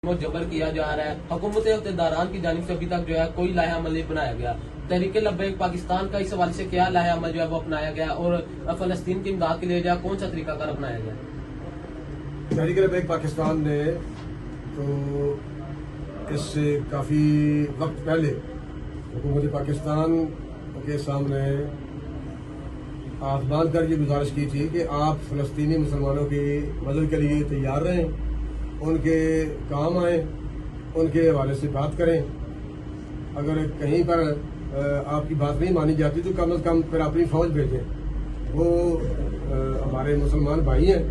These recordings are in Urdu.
جبر کیا جا رہا ہے، حکومت اقتداران کی جانب سے ابھی تک جو ہے کوئی لائحہ عمل نہیں بنایا گیا۔ تحریک لبیک پاکستان کا اس حوالے سے کیا لائحہ عمل جو ہے وہ اپنایا گیا اور فلسطین کی امداد کے لیے جو ہے کون سا طریقہ کار اپنایا گیا؟ تحریک لبیک پاکستان نے تو اس سے کافی وقت پہلے حکومت پاکستان کے سامنے ہاتھ باندھ کر یہ گزارش کی تھی کہ آپ فلسطینی مسلمانوں کی مدد کے لیے تیار رہیں، ان کے کام آئیں، ان کے حوالے سے بات کریں۔ اگر کہیں پر آپ کی بات نہیں مانی جاتی تو کم از کم پھر اپنی فوج بھیجیں۔ وہ ہمارے مسلمان بھائی ہیں،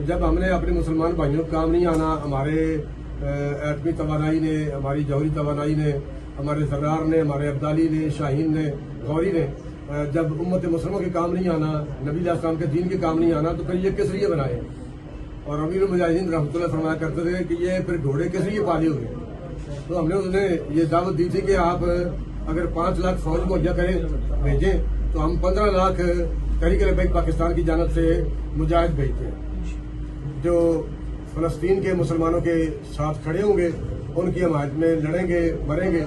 جب ہم نے اپنے مسلمان بھائیوں کو کام نہیں آنا، ہمارے ایٹمی توانائی نے، ہماری جوہری توانائی نے، ہمارے سردار نے، ہمارے عبدالی نے، شاہین نے، غوری نے، جب امت مسلموں کے کام نہیں آنا، نبی علیہ السلام کے دین کے کام نہیں آنا تو پھر یہ کس لیے بنائے؟ اور امیر المجاہدین رحمۃ اللہ فرمایا کرتے تھے کہ یہ پھر گھوڑے کس لیے پالے ہوئے؟ تو ہم نے انہیں یہ دعوت دی تھی کہ آپ اگر 5 لاکھ فوج مہیا کریں بھیجیں تو ہم 15 لاکھ تحریک لبیک پاکستان کی جانب سے مجاہد بھیجتے ہیں جو فلسطین کے مسلمانوں کے ساتھ کھڑے ہوں گے، ان کی حمایت میں لڑیں گے، مریں گے۔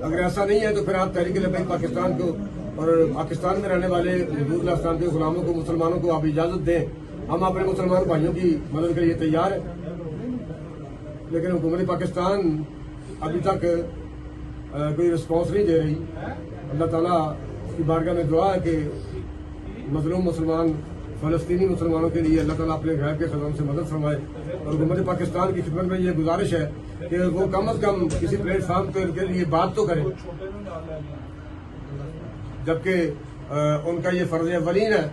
اگر ایسا نہیں ہے تو پھر آپ تحریک لبیک پاکستان کو اور پاکستان میں رہنے والے حضور علیہ السلام کے غلاموں کو، مسلمانوں کو آپ اجازت دیں، ہم اپنے مسلمان بھائیوں کی مدد کے لیے تیار ہیں۔ لیکن حکومت پاکستان ابھی تک کوئی رسپانس نہیں دے رہی۔ اللہ تعالیٰ کی بارگاہ میں دعا ہے کہ مظلوم مسلمان فلسطینی مسلمانوں کے لیے اللہ تعالیٰ اپنے غیب کے خزانوں سے مدد فرمائے، اور حکومت پاکستان کی خدمت میں یہ گزارش ہے کہ وہ کم از کم کسی پلیٹ فارم کے لیے بات تو کریں، جبکہ ان کا یہ فرض اولین ہے۔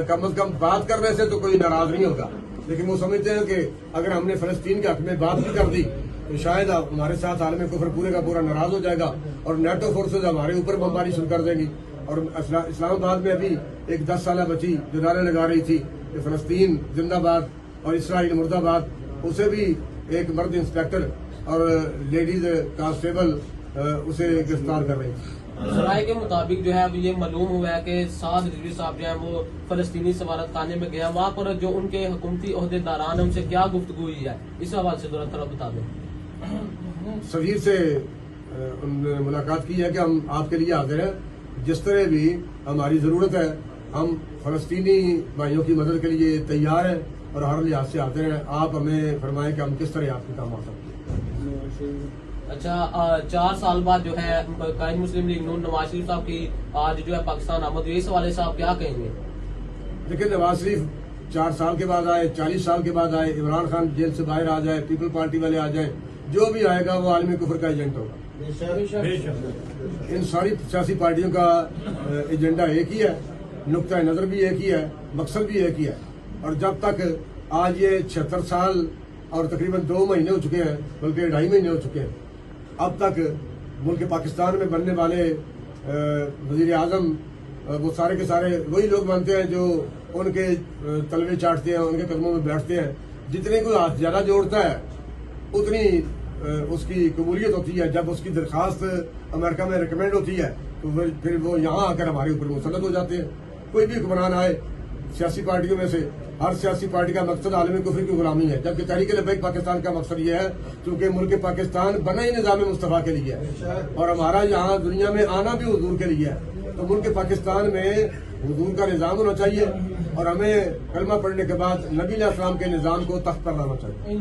کم از کم بات کرنے سے تو کوئی ناراض نہیں ہوگا، لیکن وہ سمجھتے ہیں کہ اگر ہم نے فلسطین کے حق میں بات بھی کر دی تو شاید ہمارے ساتھ عالم کفر پورے کا پورا ناراض ہو جائے گا اور نیٹو فورسز ہمارے اوپر بمباری شروع کر دیں گی۔ اور اسلام آباد میں ابھی ایک 10 سالہ بچی جو نعرے لگا رہی تھی کہ فلسطین زندہ باد اور اسرائیل مردہ باد، اسے بھی ایک مرد انسپیکٹر اور لیڈیز کانسٹیبل اسے گرفتار کر رہی تھی۔ ذرائع کے مطابق جو ہے اب یہ معلوم ہوا ہے کہ سعد رضوی صاحب جو ہیں وہ فلسطینی سفارت خانے میں گیا، وہاں پر جو ان کے حکومتی عہدیداران ہیں ان سے کیا گفتگو ہوئی ہے، اس حوالے سے ذرا تھوڑا بتا دیں۔ سفیر سے انہوں نے ملاقات کی ہے کہ ہم آپ کے لیے حاضر ہیں، جس طرح بھی ہماری ضرورت ہے ہم فلسطینی بھائیوں کی مدد کے لیے تیار ہیں اور ہر لحاظ سے حاضر ہیں۔ آپ ہمیں فرمائیں کہ ہم کس طرح آپ کے کام آ سکتے ہیں۔ اچھا، 4 سال بعد جو ہے قائد مسلم لیگ نون نواز شریف صاحب کی آج جو ہے پاکستان آمد ہوئی، اس حوالے سے آپ کیا کہیں گے؟ لیکن نواز شریف 4 سال کے بعد آئے، 40 سال کے بعد آئے، عمران خان جیل سے باہر آ جائے، پیپل پارٹی والے آ جائیں، جو بھی آئے گا وہ عالمی کفر کا ایجنٹ ہوگا۔ ان ساری سیاسی پارٹیوں کا ایجنڈا ایک ہی ہے، نقطہ نظر بھی ایک ہی ہے، مقصد بھی ایک ہی ہے۔ اور جب تک آج یہ 76 سال اور تقریباً 2 مہینے ہو چکے ہیں، بلکہ 2.5 مہینے ہو چکے ہیں، اب تک ملک پاکستان میں بننے والے وزیر اعظم وہ سارے کے سارے وہی لوگ بنتے ہیں جو ان کے تلوے چاٹتے ہیں، ان کے قدموں میں بیٹھتے ہیں۔ جتنے کوئی ہاتھ زیادہ جوڑتا ہے اتنی اس کی قبولیت ہوتی ہے۔ جب اس کی درخواست امریکہ میں ریکمینڈ ہوتی ہے تو پھر وہ یہاں آ کر ہمارے اوپر مسلط ہو جاتے ہیں۔ کوئی بھی حکمران آئے سیاسی پارٹیوں میں سے، ہر سیاسی پارٹی کا مقصد عالمی کفر کی غلامی ہے، جبکہ تحریک لبیک پاکستان کا مقصد یہ ہے کیونکہ ملک پاکستان بنا ہی نظام مصطفیٰ کے لیے ہے اور ہمارا یہاں دنیا میں آنا بھی حضور کے لیے ہے۔ تو ملک پاکستان میں حضور کا نظام ہونا چاہیے اور ہمیں کلمہ پڑھنے کے بعد نبی علیہ السلام کے نظام کو تخت پر لانا چاہیے۔